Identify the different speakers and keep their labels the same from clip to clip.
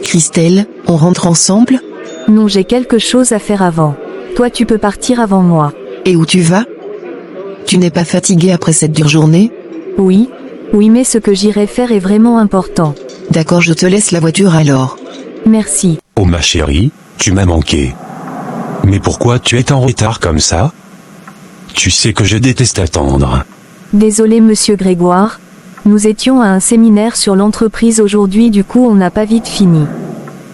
Speaker 1: Christelle, on rentre ensemble?
Speaker 2: Non, j'ai quelque chose à faire avant. Toi tu peux partir avant moi.
Speaker 1: Et où tu vas? Tu n'es pas fatiguée après cette dure journée?
Speaker 2: Oui, mais ce que j'irai faire est vraiment important.
Speaker 1: D'accord, je te laisse la voiture alors.
Speaker 2: Merci.
Speaker 3: Oh ma chérie, tu m'as manqué. Mais pourquoi tu es en retard comme ça? Tu sais que je déteste attendre.
Speaker 2: Désolé monsieur Grégoire. Nous étions à un séminaire sur l'entreprise aujourd'hui, du coup on n'a pas vite fini.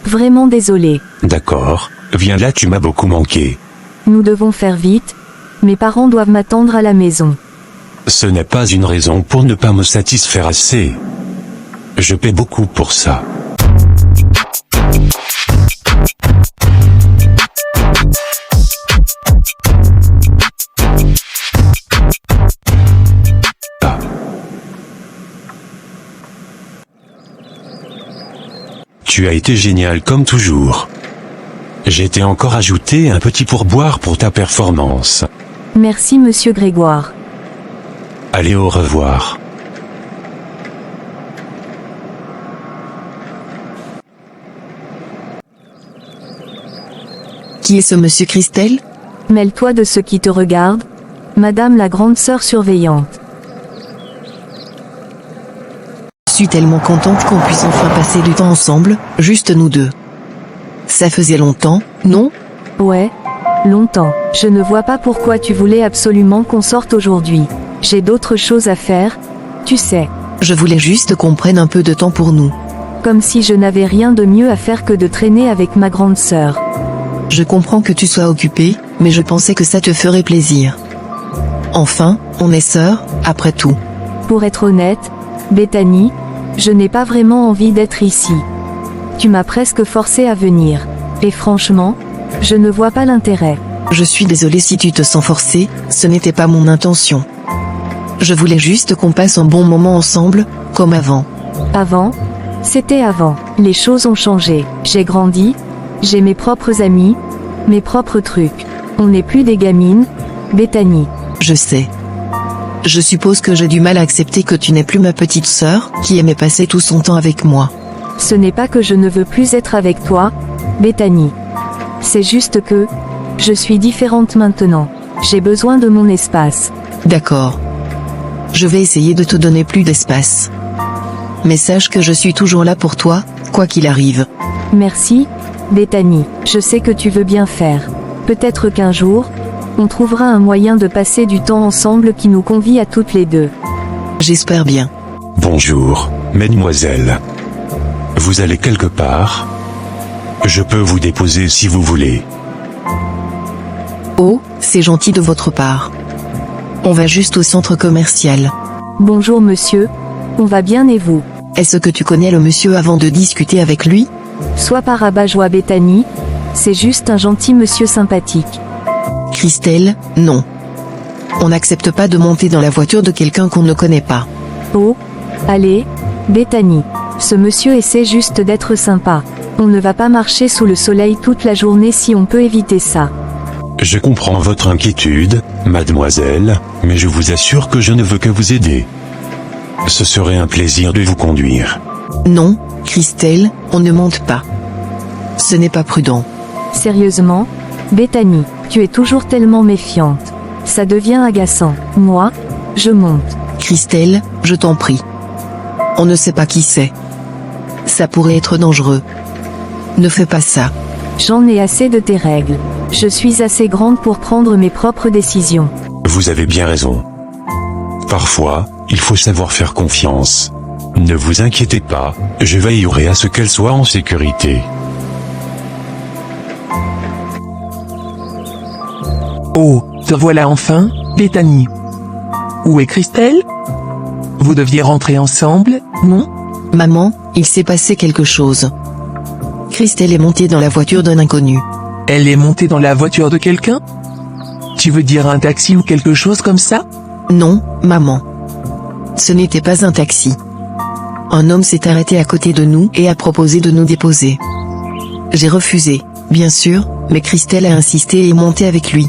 Speaker 2: Vraiment désolé.
Speaker 3: D'accord, viens là, tu m'as beaucoup manqué.
Speaker 2: Nous devons faire vite. Mes parents doivent m'attendre à la maison.
Speaker 3: Ce n'est pas une raison pour ne pas me satisfaire assez. Je paie beaucoup pour ça. Tu as été génial comme toujours. J'ai t'ai encore ajouté un petit pourboire pour ta performance.
Speaker 2: Merci monsieur Grégoire.
Speaker 3: Allez, au revoir.
Speaker 1: Qui est ce monsieur Christelle?
Speaker 2: Mêle-toi de ceux qui te regardent. Madame la grande sœur surveillante.
Speaker 1: Je suis tellement contente qu'on puisse enfin passer du temps ensemble, juste nous deux. Ça faisait longtemps, non?
Speaker 2: Ouais, longtemps. Je ne vois pas pourquoi tu voulais absolument qu'on sorte aujourd'hui. J'ai d'autres choses à faire, tu sais.
Speaker 1: Je voulais juste qu'on prenne un peu de temps pour nous.
Speaker 2: Comme si je n'avais rien de mieux à faire que de traîner avec ma grande sœur.
Speaker 1: Je comprends que tu sois occupée, mais je pensais que ça te ferait plaisir. Enfin, on est sœurs, après tout.
Speaker 2: Pour être honnête, Bethany, je n'ai pas vraiment envie d'être ici. Tu m'as presque forcé à venir. Et franchement, je ne vois pas l'intérêt.
Speaker 1: Je suis désolée si tu te sens forcée, ce n'était pas mon intention. Je voulais juste qu'on passe un bon moment ensemble, comme avant.
Speaker 2: Avant? C'était avant. Les choses ont changé. J'ai grandi, j'ai mes propres amis, mes propres trucs. On n'est plus des gamines, Bethany.
Speaker 1: Je sais. Je suppose que j'ai du mal à accepter que tu n'es plus ma petite sœur, qui aimait passer tout son temps avec moi.
Speaker 2: Ce n'est pas que je ne veux plus être avec toi, Bethany. C'est juste que, je suis différente maintenant. J'ai besoin de mon espace.
Speaker 1: D'accord. Je vais essayer de te donner plus d'espace. Mais sache que je suis toujours là pour toi, quoi qu'il arrive.
Speaker 2: Merci, Bethany. Je sais que tu veux bien faire. Peut-être qu'un jour, on trouvera un moyen de passer du temps ensemble qui nous convie à toutes les deux.
Speaker 1: J'espère bien.
Speaker 3: Bonjour, mademoiselle. Vous allez quelque part? Je peux vous déposer si vous voulez.
Speaker 1: Oh, c'est gentil de votre part. On va juste au centre commercial.
Speaker 2: Bonjour monsieur, on va bien et vous?
Speaker 1: Est-ce que tu connais le monsieur avant de discuter avec lui?
Speaker 2: Sois pas rabat-joie Bethany, c'est juste un gentil monsieur sympathique.
Speaker 1: Christelle, non. On n'accepte pas de monter dans la voiture de quelqu'un qu'on ne connaît pas.
Speaker 2: Oh, allez, Bethany. Ce monsieur essaie juste d'être sympa. On ne va pas marcher sous le soleil toute la journée si on peut éviter ça.
Speaker 3: Je comprends votre inquiétude, mademoiselle, mais je vous assure que je ne veux que vous aider. Ce serait un plaisir de vous conduire.
Speaker 1: Non, Christelle, on ne monte pas. Ce n'est pas prudent.
Speaker 2: Sérieusement, Bethany, tu es toujours tellement méfiante. Ça devient agaçant. Moi, je monte.
Speaker 1: Christelle, je t'en prie. On ne sait pas qui c'est. Ça pourrait être dangereux. Ne fais pas ça.
Speaker 2: J'en ai assez de tes règles. Je suis assez grande pour prendre mes propres décisions.
Speaker 3: Vous avez bien raison. Parfois, il faut savoir faire confiance. Ne vous inquiétez pas, je veillerai à ce qu'elle soit en sécurité.
Speaker 4: Oh, te voilà enfin, Bethany. Où est Christelle? Vous deviez rentrer ensemble, non?
Speaker 1: Maman, il s'est passé quelque chose. Christelle est montée dans la voiture d'un inconnu.
Speaker 4: Elle est montée dans la voiture de quelqu'un? Tu veux dire un taxi ou quelque chose comme ça?
Speaker 1: Non, maman. Ce n'était pas un taxi. Un homme s'est arrêté à côté de nous et a proposé de nous déposer. J'ai refusé, bien sûr, mais Christelle a insisté et est montée avec lui.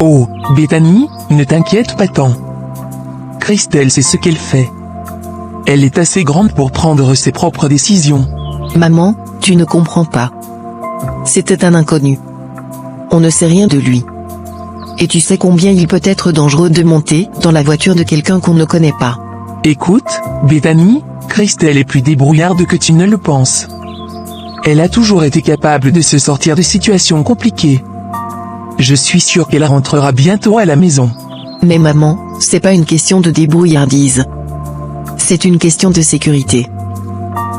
Speaker 4: Oh, Bethany, ne t'inquiète pas tant. Christelle sait ce qu'elle fait. Elle est assez grande pour prendre ses propres décisions.
Speaker 1: Maman, tu ne comprends pas. C'était un inconnu. On ne sait rien de lui. Et tu sais combien il peut être dangereux de monter dans la voiture de quelqu'un qu'on ne connaît pas.
Speaker 4: Écoute, Bethany, Christelle est plus débrouillarde que tu ne le penses. Elle a toujours été capable de se sortir de situations compliquées. Je suis sûr qu'elle rentrera bientôt à la maison.
Speaker 1: Mais maman, c'est pas une question de débrouillardise. C'est une question de sécurité.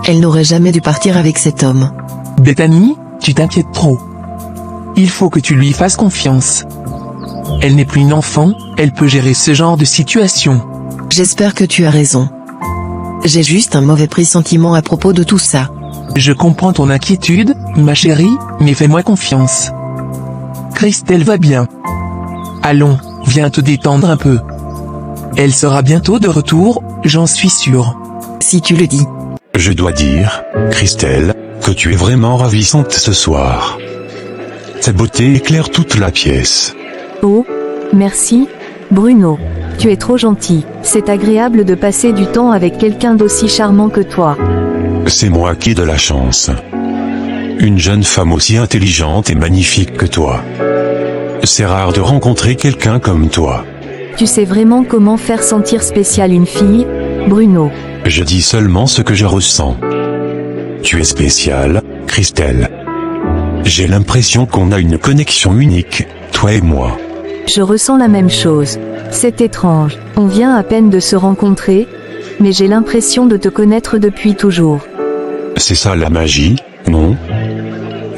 Speaker 1: Elle n'aurait jamais dû partir avec cet homme.
Speaker 4: Bethany, tu t'inquiètes trop. Il faut que tu lui fasses confiance. Elle n'est plus une enfant, elle peut gérer ce genre de situation.
Speaker 1: J'espère que tu as raison. J'ai juste un mauvais pressentiment à propos de tout ça.
Speaker 4: Je comprends ton inquiétude, ma chérie, mais fais-moi confiance. Christelle va bien. Allons, viens te détendre un peu. Elle sera bientôt de retour, j'en suis sûr.
Speaker 1: Si tu le dis.
Speaker 3: Je dois dire, Christelle, que tu es vraiment ravissante ce soir. Ta beauté éclaire toute la pièce.
Speaker 2: Oh, merci, Bruno. Tu es trop gentil. C'est agréable de passer du temps avec quelqu'un d'aussi charmant que toi.
Speaker 3: C'est moi qui ai de la chance. Une jeune femme aussi intelligente et magnifique que toi. C'est rare de rencontrer quelqu'un comme toi.
Speaker 2: Tu sais vraiment comment faire sentir spéciale une fille, Bruno.
Speaker 3: Je dis seulement ce que je ressens. Tu es spéciale, Christelle. J'ai l'impression qu'on a une connexion unique, toi et moi.
Speaker 2: Je ressens la même chose. C'est étrange. On vient à peine de se rencontrer, mais j'ai l'impression de te connaître depuis toujours.
Speaker 3: C'est ça la magie, non?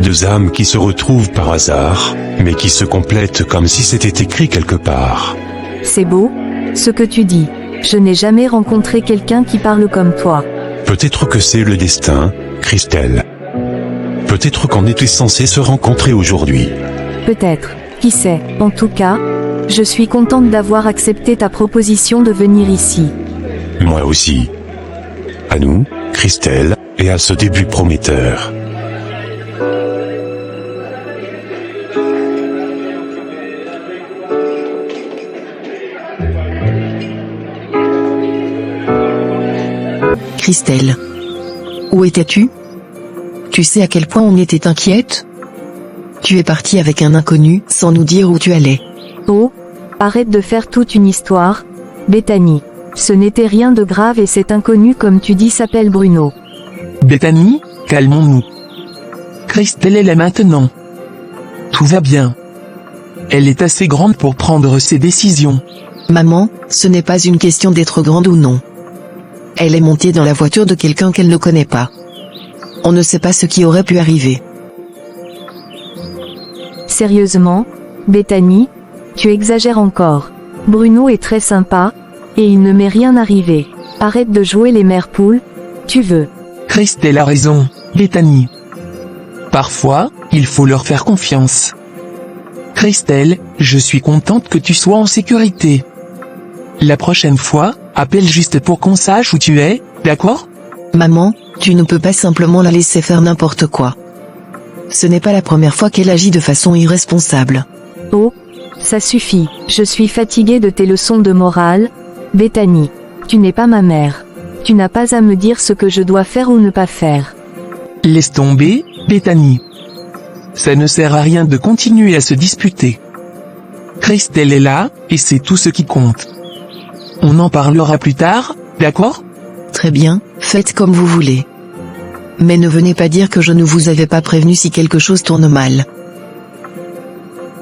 Speaker 3: Deux âmes qui se retrouvent par hasard, mais qui se complètent comme si c'était écrit quelque part.
Speaker 2: C'est beau, ce que tu dis. Je n'ai jamais rencontré quelqu'un qui parle comme toi.
Speaker 3: Peut-être que c'est le destin, Christelle. Peut-être qu'on était censé se rencontrer aujourd'hui.
Speaker 2: Peut-être, qui sait. En tout cas, je suis contente d'avoir accepté ta proposition de venir ici.
Speaker 3: Moi aussi. À nous, Christelle, et à ce début prometteur.
Speaker 1: Christelle. Où étais-tu? Tu sais à quel point on était inquiète? Tu es partie avec un inconnu, sans nous dire où tu allais.
Speaker 2: Oh, arrête de faire toute une histoire, Bethany. Ce n'était rien de grave et cet inconnu comme tu dis s'appelle Bruno.
Speaker 4: Bethany, calmons-nous. Christelle est là maintenant. Tout va bien. Elle est assez grande pour prendre ses décisions.
Speaker 1: Maman, ce n'est pas une question d'être grande ou non. Elle est montée dans la voiture de quelqu'un qu'elle ne connaît pas. On ne sait pas ce qui aurait pu arriver.
Speaker 2: Sérieusement, Bethany, tu exagères encore. Bruno est très sympa, et il ne m'est rien arrivé. Arrête de jouer les mères poules, tu veux.
Speaker 4: Christelle a raison, Bethany. Parfois, il faut leur faire confiance. Christelle, je suis contente que tu sois en sécurité. La prochaine fois, appelle juste pour qu'on sache où tu es, d'accord?
Speaker 1: Maman, tu ne peux pas simplement la laisser faire n'importe quoi. Ce n'est pas la première fois qu'elle agit de façon irresponsable.
Speaker 2: Oh, ça suffit. Je suis fatiguée de tes leçons de morale, Bethany. Tu n'es pas ma mère. Tu n'as pas à me dire ce que je dois faire ou ne pas faire.
Speaker 4: Laisse tomber, Bethany. Ça ne sert à rien de continuer à se disputer. Christelle est là, et c'est tout ce qui compte. On en parlera plus tard, d'accord?
Speaker 1: Très bien, faites comme vous voulez. Mais ne venez pas dire que je ne vous avais pas prévenu si quelque chose tourne mal.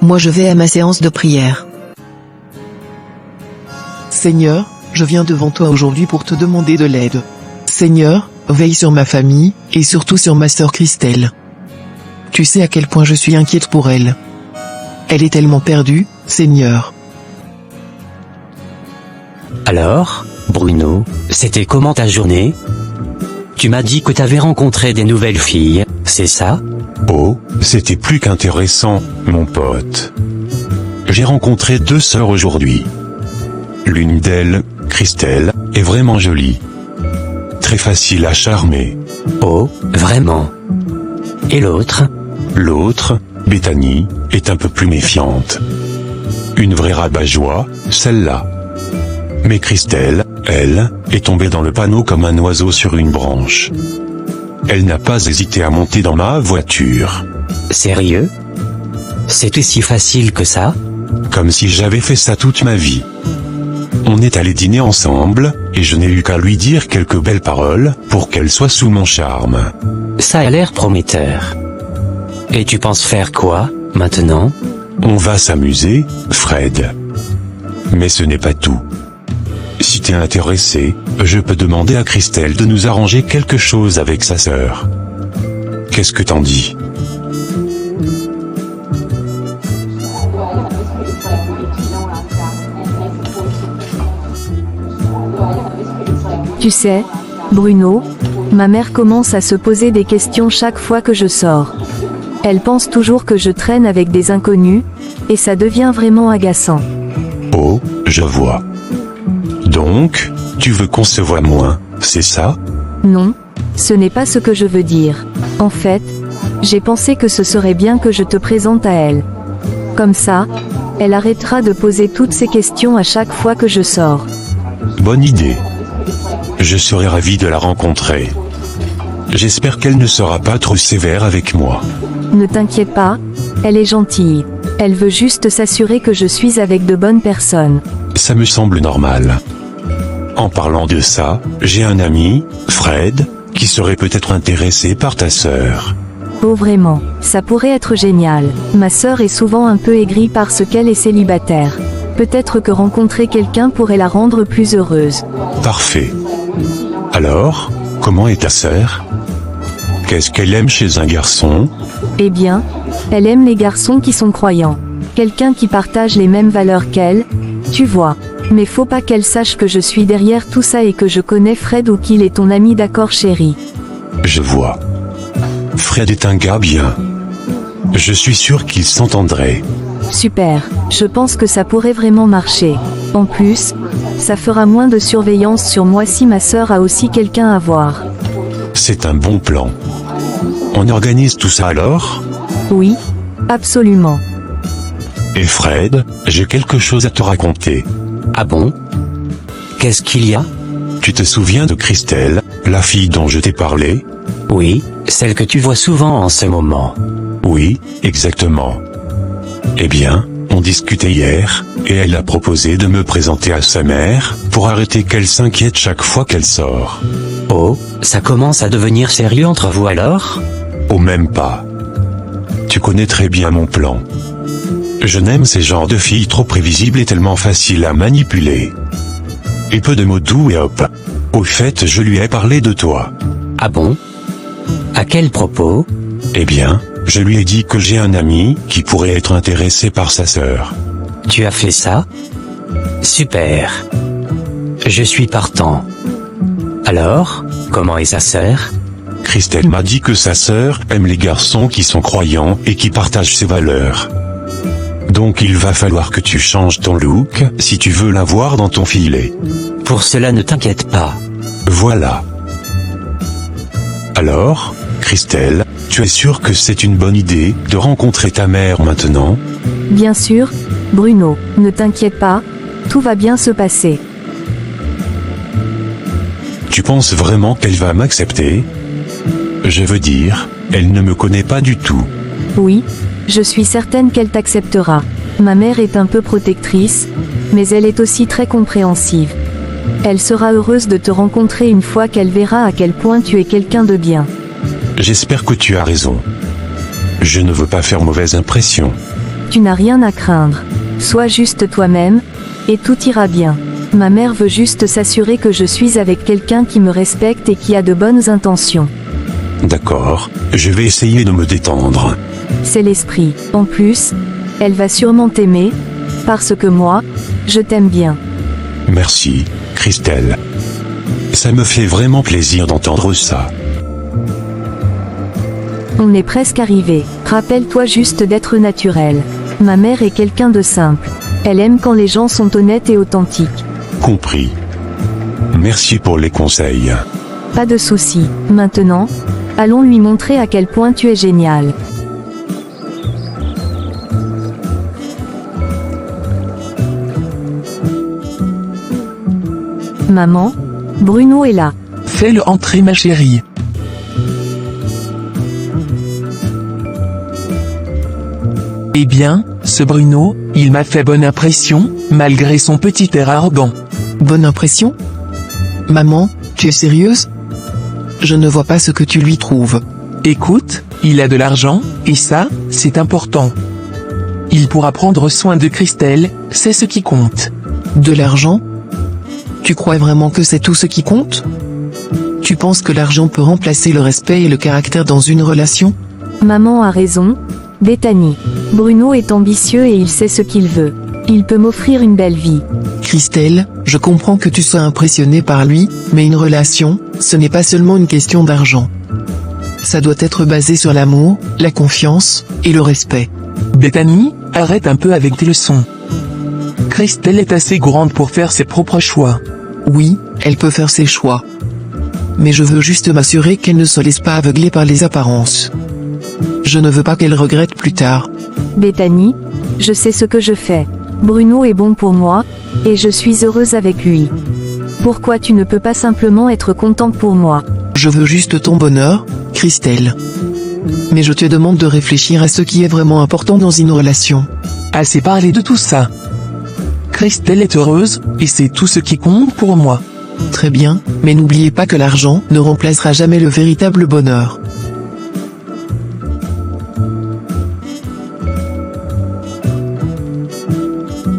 Speaker 1: Moi je vais à ma séance de prière.
Speaker 5: Seigneur, je viens devant toi aujourd'hui pour te demander de l'aide. Seigneur, veille sur ma famille, et surtout sur ma sœur Christelle. Tu sais à quel point je suis inquiète pour elle. Elle est tellement perdue, Seigneur.
Speaker 6: Alors, Bruno, c'était comment ta journée? Tu m'as dit que t'avais rencontré des nouvelles filles, c'est ça?
Speaker 3: Oh, c'était plus qu'intéressant, mon pote. J'ai rencontré 2 sœurs aujourd'hui. L'une d'elles, Christelle, est vraiment jolie. Très facile à charmer.
Speaker 6: Oh, vraiment? Et l'autre?
Speaker 3: L'autre, Bethany, est un peu plus méfiante. Une vraie rabat-joie, celle-là. Mais Christelle, elle, est tombée dans le panneau comme un oiseau sur une branche. Elle n'a pas hésité à monter dans ma voiture.
Speaker 6: Sérieux? C'était si facile que ça?
Speaker 3: Comme si j'avais fait ça toute ma vie. On est allé dîner ensemble, et je n'ai eu qu'à lui dire quelques belles paroles, pour qu'elle soit sous mon charme.
Speaker 6: Ça a l'air prometteur. Et tu penses faire quoi, maintenant?
Speaker 3: On va s'amuser, Fred. Mais ce n'est pas tout. Si t'es intéressé, je peux demander à Christelle de nous arranger quelque chose avec sa sœur. Qu'est-ce que t'en dis?
Speaker 2: Tu sais, Bruno, ma mère commence à se poser des questions chaque fois que je sors. Elle pense toujours que je traîne avec des inconnus, et ça devient vraiment agaçant.
Speaker 3: Oh, je vois. Donc, tu veux qu'on se voit moins, c'est ça?
Speaker 2: Non, ce n'est pas ce que je veux dire. En fait, j'ai pensé que ce serait bien que je te présente à elle. Comme ça, elle arrêtera de poser toutes ces questions à chaque fois que je sors.
Speaker 3: Bonne idée. Je serai ravi de la rencontrer. J'espère qu'elle ne sera pas trop sévère avec moi.
Speaker 2: Ne t'inquiète pas, elle est gentille. Elle veut juste s'assurer que je suis avec de bonnes personnes.
Speaker 3: Ça me semble normal. En parlant de ça, j'ai un ami, Fred, qui serait peut-être intéressé par ta sœur.
Speaker 2: Oh vraiment, ça pourrait être génial. Ma sœur est souvent un peu aigrie parce qu'elle est célibataire. Peut-être que rencontrer quelqu'un pourrait la rendre plus heureuse.
Speaker 3: Parfait. Alors, comment est ta sœur? Qu'est-ce qu'elle aime chez un garçon?
Speaker 2: Eh bien, elle aime les garçons qui sont croyants. Quelqu'un qui partage les mêmes valeurs qu'elle, tu vois. Mais faut pas qu'elle sache que je suis derrière tout ça et que je connais Fred ou qu'il est ton ami, d'accord chérie?
Speaker 3: Je vois. Fred est un gars bien. Je suis sûr qu'il s'entendrait.
Speaker 2: Super, je pense que ça pourrait vraiment marcher. En plus, ça fera moins de surveillance sur moi si ma sœur a aussi quelqu'un à voir.
Speaker 3: C'est un bon plan. On organise tout ça alors?
Speaker 2: Oui, absolument.
Speaker 3: Et Fred, j'ai quelque chose à te raconter.
Speaker 6: Ah bon? Qu'est-ce qu'il y a?
Speaker 3: Tu te souviens de Christelle, la fille dont je t'ai parlé?
Speaker 6: Oui, celle que tu vois souvent en ce moment.
Speaker 3: Oui, exactement. Eh bien, on discutait hier, et elle a proposé de me présenter à sa mère, pour arrêter qu'elle s'inquiète chaque fois qu'elle sort.
Speaker 6: Oh, ça commence à devenir sérieux entre vous alors?
Speaker 3: Oh, même pas. Tu connais très bien mon plan. Je n'aime ces genres de filles trop prévisibles et tellement faciles à manipuler. Et peu de mots doux et hop. Au fait, je lui ai parlé de toi.
Speaker 6: Ah bon? À quel propos?
Speaker 3: Eh bien, je lui ai dit que j'ai un ami qui pourrait être intéressé par sa sœur.
Speaker 6: Tu as fait ça? Super. Je suis partant. Alors, comment est sa sœur?
Speaker 3: Christelle m'a dit que sa sœur aime les garçons qui sont croyants et qui partagent ses valeurs. Donc il va falloir que tu changes ton look si tu veux la voir dans ton filet.
Speaker 6: Pour cela, ne t'inquiète pas.
Speaker 3: Voilà. Alors, Christelle, tu es sûre que c'est une bonne idée de rencontrer ta mère maintenant?
Speaker 2: Bien sûr, Bruno, ne t'inquiète pas, tout va bien se passer.
Speaker 3: Tu penses vraiment qu'elle va m'accepter? Je veux dire, elle ne me connaît pas du tout.
Speaker 2: Oui, je suis certaine qu'elle t'acceptera. Ma mère est un peu protectrice, mais elle est aussi très compréhensive. Elle sera heureuse de te rencontrer une fois qu'elle verra à quel point tu es quelqu'un de bien.
Speaker 3: J'espère que tu as raison. Je ne veux pas faire mauvaise impression.
Speaker 2: Tu n'as rien à craindre. Sois juste toi-même, et tout ira bien. Ma mère veut juste s'assurer que je suis avec quelqu'un qui me respecte et qui a de bonnes intentions.
Speaker 3: D'accord, je vais essayer de me détendre.
Speaker 2: C'est l'esprit. En plus, elle va sûrement t'aimer, parce que moi, je t'aime bien.
Speaker 3: Merci, Christelle. Ça me fait vraiment plaisir d'entendre ça.
Speaker 2: On est presque arrivé. Rappelle-toi juste d'être naturel. Ma mère est quelqu'un de simple. Elle aime quand les gens sont honnêtes et authentiques.
Speaker 3: Compris. Merci pour les conseils.
Speaker 2: Pas de souci. Maintenant, allons lui montrer à quel point tu es génial. Maman, Bruno est là.
Speaker 4: Fais-le entrer ma chérie. Eh bien, ce Bruno, il m'a fait bonne impression, malgré son petit air arrogant.
Speaker 5: Bonne impression? Maman, tu es sérieuse? Je ne vois pas ce que tu lui trouves.
Speaker 4: Écoute, il a de l'argent, et ça, c'est important. Il pourra prendre soin de Christelle, c'est ce qui compte.
Speaker 5: De l'argent? Tu crois vraiment que c'est tout ce qui compte? Tu penses que l'argent peut remplacer le respect et le caractère dans une relation?
Speaker 2: Maman a raison, Bethany. Bruno est ambitieux et il sait ce qu'il veut. Il peut m'offrir une belle vie.
Speaker 5: Christelle, je comprends que tu sois impressionnée par lui, mais une relation, ce n'est pas seulement une question d'argent. Ça doit être basé sur l'amour, la confiance, et le respect.
Speaker 4: Bethany, arrête un peu avec tes leçons. Christelle est assez grande pour faire ses propres choix.
Speaker 5: Oui, elle peut faire ses choix. Mais je veux juste m'assurer qu'elle ne se laisse pas aveugler par les apparences. Je ne veux pas qu'elle regrette plus tard.
Speaker 2: Bethany, je sais ce que je fais. Bruno est bon pour moi, et je suis heureuse avec lui. Pourquoi tu ne peux pas simplement être contente pour moi?
Speaker 5: Je veux juste ton bonheur, Christelle. Mais je te demande de réfléchir à ce qui est vraiment important dans une relation.
Speaker 4: Assez parlé de tout ça. Christelle est heureuse, et c'est tout ce qui compte pour moi.
Speaker 5: Très bien, mais n'oubliez pas que l'argent ne remplacera jamais le véritable bonheur.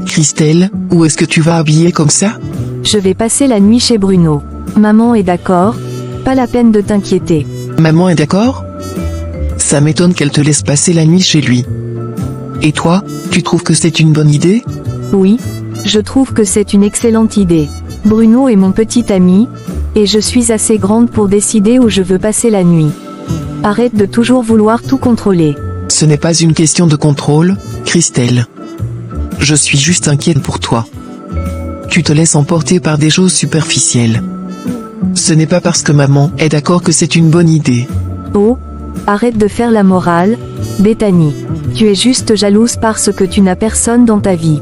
Speaker 5: Christelle, où est-ce que tu vas habiller comme ça?
Speaker 2: Je vais passer la nuit chez Bruno. Maman est d'accord? Pas la peine de t'inquiéter.
Speaker 5: Maman est d'accord? Ça m'étonne qu'elle te laisse passer la nuit chez lui. Et toi, tu trouves que c'est une bonne idée?
Speaker 2: Oui, je trouve que c'est une excellente idée. Bruno est mon petit ami, et je suis assez grande pour décider où je veux passer la nuit. Arrête de toujours vouloir tout contrôler.
Speaker 5: Ce n'est pas une question de contrôle, Christelle. Je suis juste inquiète pour toi. Tu te laisses emporter par des choses superficielles. Ce n'est pas parce que maman est d'accord que c'est une bonne idée.
Speaker 2: Oh, arrête de faire la morale, Bethany. Tu es juste jalouse parce que tu n'as personne dans ta vie.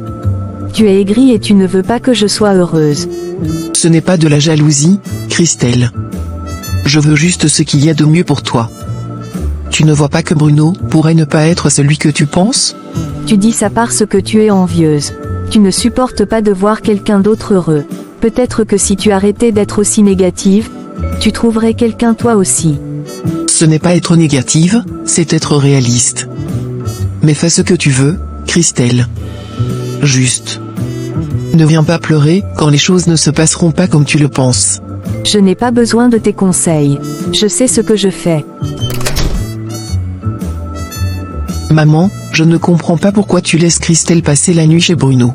Speaker 2: Tu es aigrie et tu ne veux pas que je sois heureuse.
Speaker 5: Ce n'est pas de la jalousie, Christelle. Je veux juste ce qu'il y a de mieux pour toi. Tu ne vois pas que Bruno pourrait ne pas être celui que tu penses?
Speaker 2: Tu dis ça parce que tu es envieuse. Tu ne supportes pas de voir quelqu'un d'autre heureux. Peut-être que si tu arrêtais d'être aussi négative, tu trouverais quelqu'un toi aussi.
Speaker 5: Ce n'est pas être négative, c'est être réaliste. Mais fais ce que tu veux, Christelle. Juste. Ne viens pas pleurer quand les choses ne se passeront pas comme tu le penses.
Speaker 2: Je n'ai pas besoin de tes conseils. Je sais ce que je fais.
Speaker 5: Maman, je ne comprends pas pourquoi tu laisses Christelle passer la nuit chez Bruno.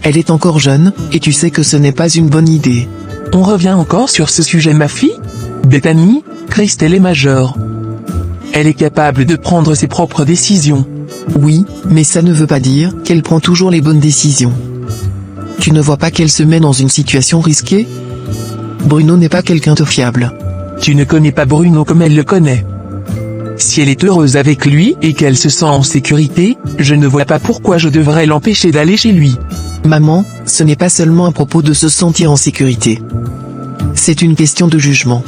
Speaker 5: Elle est encore jeune, et tu sais que ce n'est pas une bonne idée.
Speaker 4: On revient encore sur ce sujet, ma fille? Bethany, Christelle est majeure. Elle est capable de prendre ses propres décisions.
Speaker 5: Oui, mais ça ne veut pas dire qu'elle prend toujours les bonnes décisions. Tu ne vois pas qu'elle se met dans une situation risquée? Bruno n'est pas quelqu'un de fiable.
Speaker 4: Tu ne connais pas Bruno comme elle le connaît. Si elle est heureuse avec lui et qu'elle se sent en sécurité, je ne vois pas pourquoi je devrais l'empêcher d'aller chez lui.
Speaker 5: Maman, ce n'est pas seulement à propos de se sentir en sécurité. C'est une question de jugement.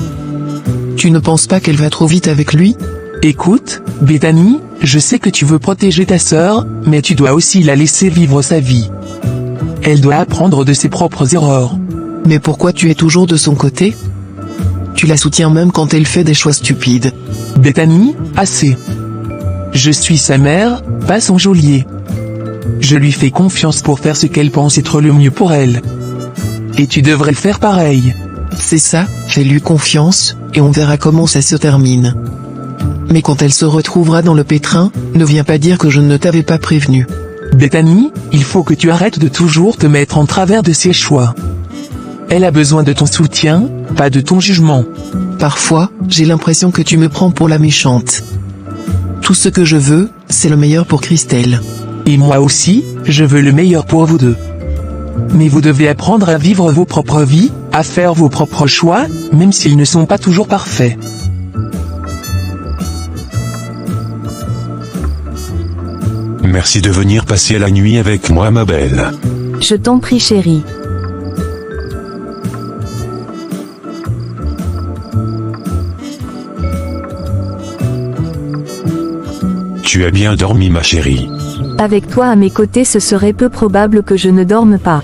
Speaker 5: Tu ne penses pas qu'elle va trop vite avec lui?
Speaker 4: Écoute, Bethany, je sais que tu veux protéger ta sœur, mais tu dois aussi la laisser vivre sa vie. Elle doit apprendre de ses propres erreurs.
Speaker 5: Mais pourquoi tu es toujours de son côté? Tu la soutiens même quand elle fait des choix stupides.
Speaker 4: Bethany, assez. Je suis sa mère, pas son geôlier. Je lui fais confiance pour faire ce qu'elle pense être le mieux pour elle. Et tu devrais faire pareil.
Speaker 5: C'est ça, fais-lui confiance, et on verra comment ça se termine. Mais quand elle se retrouvera dans le pétrin, ne viens pas dire que je ne t'avais pas prévenu.
Speaker 4: Bethany, il faut que tu arrêtes de toujours te mettre en travers de ses choix. Elle a besoin de ton soutien, pas de ton jugement.
Speaker 5: Parfois, j'ai l'impression que tu me prends pour la méchante. Tout ce que je veux, c'est le meilleur pour Christelle.
Speaker 4: Et moi aussi, je veux le meilleur pour vous deux. Mais vous devez apprendre à vivre vos propres vies, à faire vos propres choix, même s'ils ne sont pas toujours parfaits.
Speaker 3: Merci de venir passer la nuit avec moi, ma belle.
Speaker 2: Je t'en prie, chérie.
Speaker 3: Tu as bien dormi ma chérie.
Speaker 2: Avec toi à mes côtés, ce serait peu probable que je ne dorme pas.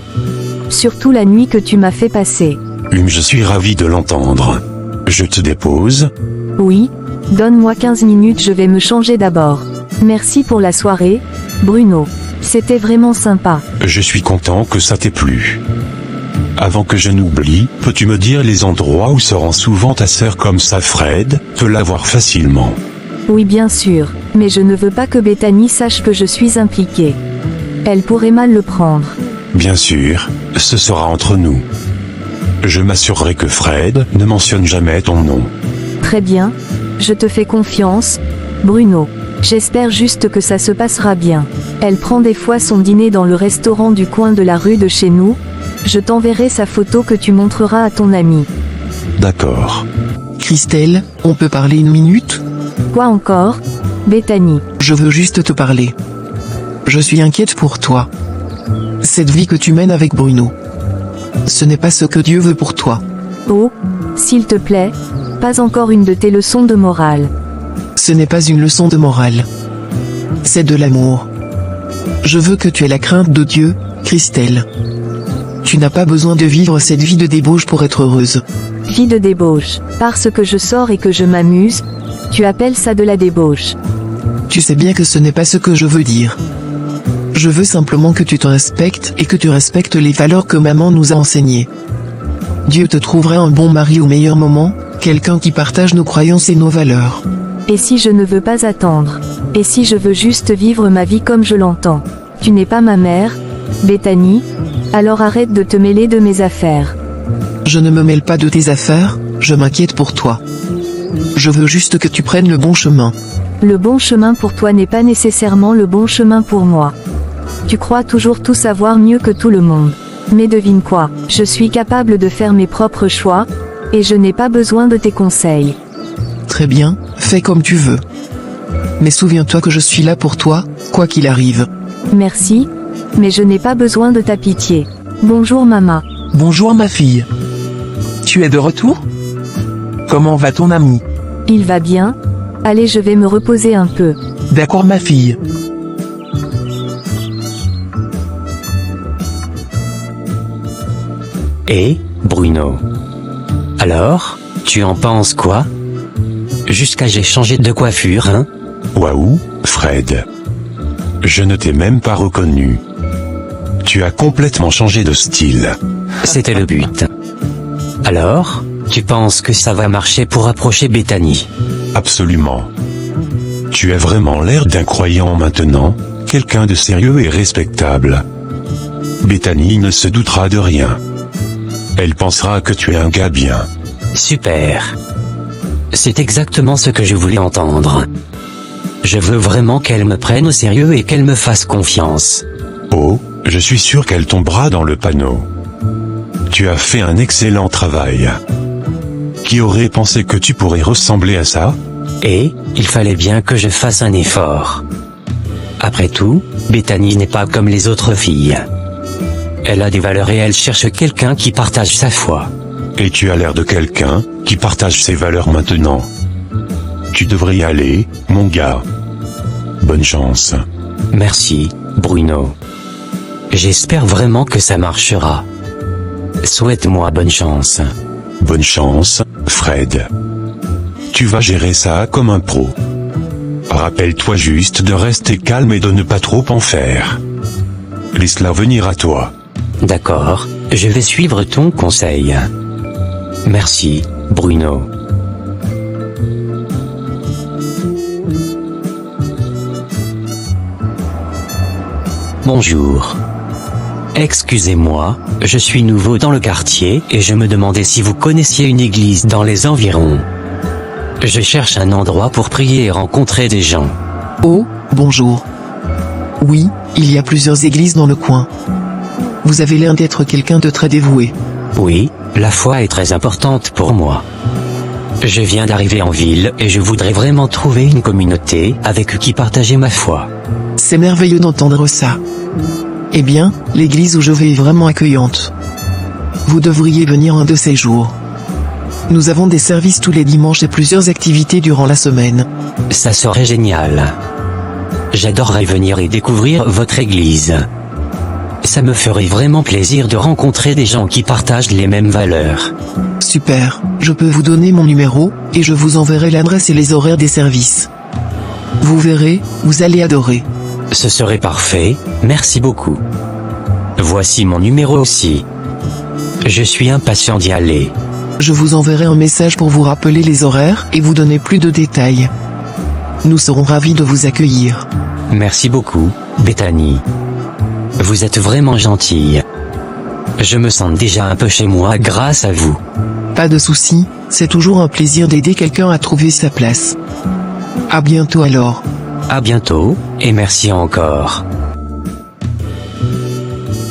Speaker 2: Surtout la nuit que tu m'as fait passer.
Speaker 3: Je suis ravi de l'entendre. Je te dépose.
Speaker 2: Oui, donne-moi 15 minutes, je vais me changer d'abord. Merci pour la soirée, Bruno. C'était vraiment sympa.
Speaker 3: Je suis content que ça t'ait plu. Avant que je n'oublie, peux-tu me dire les endroits où se rend souvent ta sœur comme ça Fred, peut l'avoir facilement.
Speaker 2: Oui bien sûr, mais je ne veux pas que Bethany sache que je suis impliquée. Elle pourrait mal le prendre.
Speaker 3: Bien sûr, ce sera entre nous. Je m'assurerai que Fred ne mentionne jamais ton nom.
Speaker 2: Très bien, je te fais confiance, Bruno. J'espère juste que ça se passera bien. Elle prend des fois son dîner dans le restaurant du coin de la rue de chez nous. Je t'enverrai sa photo que tu montreras à ton ami.
Speaker 3: D'accord.
Speaker 5: Christelle, on peut parler une minute?
Speaker 2: Quoi encore, Bethany?
Speaker 5: Je veux juste te parler. Je suis inquiète pour toi. Cette vie que tu mènes avec Bruno. Ce n'est pas ce que Dieu veut pour toi.
Speaker 2: Oh, s'il te plaît, pas encore une de tes leçons de morale.
Speaker 5: Ce n'est pas une leçon de morale. C'est de l'amour. Je veux que tu aies la crainte de Dieu, Christelle. Tu n'as pas besoin de vivre cette vie de débauche pour être heureuse.
Speaker 2: Vie de débauche. Parce que je sors et que je m'amuse, tu appelles ça de la débauche.
Speaker 5: Tu sais bien que ce n'est pas ce que je veux dire. Je veux simplement que tu te respectes et que tu respectes les valeurs que maman nous a enseignées. Dieu te trouvera un bon mari au meilleur moment, quelqu'un qui partage nos croyances et nos valeurs.
Speaker 2: Et si je ne veux pas attendre? Et si je veux juste vivre ma vie comme je l'entends? Tu n'es pas ma mère, Bethany, alors arrête de te mêler de mes affaires.
Speaker 5: Je ne me mêle pas de tes affaires, je m'inquiète pour toi. Je veux juste que tu prennes le bon chemin.
Speaker 2: Le bon chemin pour toi n'est pas nécessairement le bon chemin pour moi. Tu crois toujours tout savoir mieux que tout le monde. Mais devine quoi, je suis capable de faire mes propres choix, et je n'ai pas besoin de tes conseils.
Speaker 5: Très bien, fais comme tu veux. Mais souviens-toi que je suis là pour toi, quoi qu'il arrive.
Speaker 2: Merci, mais je n'ai pas besoin de ta pitié. Bonjour maman.
Speaker 4: Bonjour ma fille. Tu es de retour? Comment va ton ami?
Speaker 2: Il va bien? Allez, je vais me reposer un peu.
Speaker 4: D'accord ma fille.
Speaker 6: Et, Bruno? Alors, tu en penses quoi? Jusqu'à j'ai changé de coiffure, hein?
Speaker 3: Waouh, Fred. Je ne t'ai même pas reconnu. Tu as complètement changé de style.
Speaker 6: C'était le but. Alors, tu penses que ça va marcher pour approcher Bethany?
Speaker 3: Absolument. Tu as vraiment l'air d'un croyant maintenant, quelqu'un de sérieux et respectable. Bethany ne se doutera de rien. Elle pensera que tu es un gars bien.
Speaker 6: Super. C'est exactement ce que je voulais entendre. Je veux vraiment qu'elle me prenne au sérieux et qu'elle me fasse confiance.
Speaker 3: Oh, je suis sûr qu'elle tombera dans le panneau. Tu as fait un excellent travail. Qui aurait pensé que tu pourrais ressembler à ça?
Speaker 6: Et, il fallait bien que je fasse un effort. Après tout, Bethany n'est pas comme les autres filles. Elle a des valeurs et elle cherche quelqu'un qui partage sa foi.
Speaker 3: Et tu as l'air de quelqu'un qui partage ses valeurs maintenant. Tu devrais y aller, mon gars. Bonne chance.
Speaker 6: Merci, Bruno. J'espère vraiment que ça marchera. Souhaite-moi bonne chance.
Speaker 3: Bonne chance, Fred. Tu vas gérer ça comme un pro. Rappelle-toi juste de rester calme et de ne pas trop en faire. Laisse-la venir à toi.
Speaker 6: D'accord, je vais suivre ton conseil. Merci, Bruno. Bonjour. Excusez-moi, je suis nouveau dans le quartier et je me demandais si vous connaissiez une église dans les environs. Je cherche un endroit pour prier et rencontrer des gens.
Speaker 5: Oh, bonjour. Oui, il y a plusieurs églises dans le coin. Vous avez l'air d'être quelqu'un de très dévoué.
Speaker 6: Oui, la foi est très importante pour moi. Je viens d'arriver en ville et je voudrais vraiment trouver une communauté avec qui partager ma foi.
Speaker 5: C'est merveilleux d'entendre ça. Eh bien, l'église où je vais est vraiment accueillante. Vous devriez venir un de ces jours. Nous avons des services tous les dimanches et plusieurs activités durant la semaine.
Speaker 6: Ça serait génial. J'adorerais venir et découvrir votre église. Ça me ferait vraiment plaisir de rencontrer des gens qui partagent les mêmes valeurs.
Speaker 5: Super, je peux vous donner mon numéro, et je vous enverrai l'adresse et les horaires des services. Vous verrez, vous allez adorer.
Speaker 6: Ce serait parfait, merci beaucoup. Voici mon numéro aussi. Je suis impatient d'y aller.
Speaker 5: Je vous enverrai un message pour vous rappeler les horaires et vous donner plus de détails. Nous serons ravis de vous accueillir.
Speaker 6: Merci beaucoup, Bethany. Vous êtes vraiment gentille. Je me sens déjà un peu chez moi grâce à vous.
Speaker 5: Pas de souci, c'est toujours un plaisir d'aider quelqu'un à trouver sa place. À bientôt alors.
Speaker 6: À bientôt, et merci encore.